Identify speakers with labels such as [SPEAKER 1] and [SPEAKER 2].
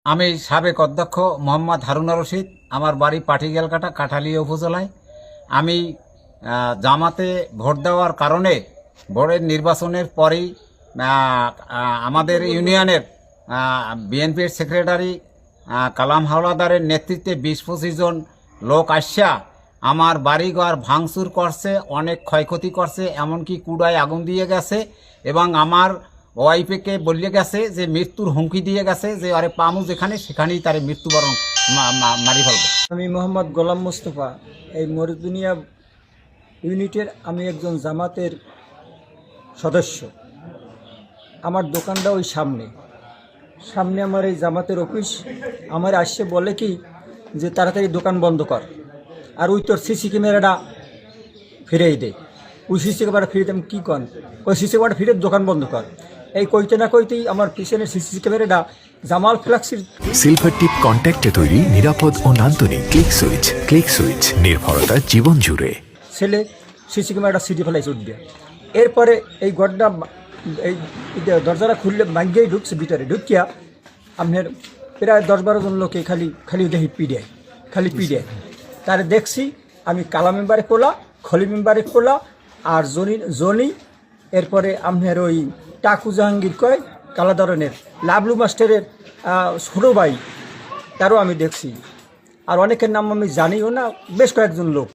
[SPEAKER 1] আমি সাবেক অধ্যক্ষ মোহাম্মদ হারুনা রশিদ। আমার বাড়ি পাটিগেলকাটা, কাঠালিয়া উপজেলায়। আমি জামাতে ভোট দেওয়ার কারণে ভোটের নির্বাচনের পরেই আমাদের ইউনিয়নের বিএনপির সেক্রেটারি কালাম হাওলাদারের নেতৃত্বে ২০-২৫ জন লোক আসা আমার বাড়িঘর ভাঙচুর করছে, অনেক ক্ষয়ক্ষতি করছে, এমনকি কুড়ায় আগুন দিয়ে গেছে এবং আমার ওয়াইফকে বলে গেছে যে মৃত্যুর হুমকি দিয়ে গেছে যে আরে পামু যেখানে সেখানেই তার মৃত্যুবরণ মারি ফেলবে।
[SPEAKER 2] আমি মোহাম্মদ গোলাম মোস্তফা, এই মরদুনিয়া ইউনিটের আমি একজন জামাতের সদস্য। আমার দোকানটা ওই সামনে আমার এই জামাতের অফিস। আমার আসছে বলে কি যে তাড়াতাড়ি দোকান বন্ধ কর, আর ওই তোর সিসি ক্যামেরাটা ফিরেই দে। ওই সিসি ক্যামেরা ফিরে আমি কী কন, ওই সিসি ক্যামেরাটা ফিরে দোকান বন্ধ কর। এই কইতে না কইতেই আমার পিছনের সিসি ক্যামেরাটা জামাল ফ্ল্যাক্সির
[SPEAKER 3] সিলভার টিপ কন্ট্যাক্টে তৈরি নিরাপদ ও নান্দনিক ক্লিক সুইচ নির্ভরতা জীবন জুড়ে।
[SPEAKER 2] ছেলে সিসি ক্যামেরাটা সিটি ফেলাইছে উঠবে। এরপরে এই গড্ডা এই দরজাটা খুললে ভাঙ্গিয়েই ঢুকছে, ভিতরে ঢুকিয়া আপনার প্রায় ১০-১২ জন লোকে খালি দেখি খালি পিড়ে তারে দেখছি। আমি কালা মেম্বারে পোলা, খলি মেম্বারে পোলা, আর জনি এরপরে আপনার ওই টাকু জাহাঙ্গীর কয় কালা ধরনের লাবলু মাস্টারের ছোটো ভাই, তারও আমি দেখছি। আর অনেকের নাম আমি জানিও না, বেশ কয়েকজন লোক।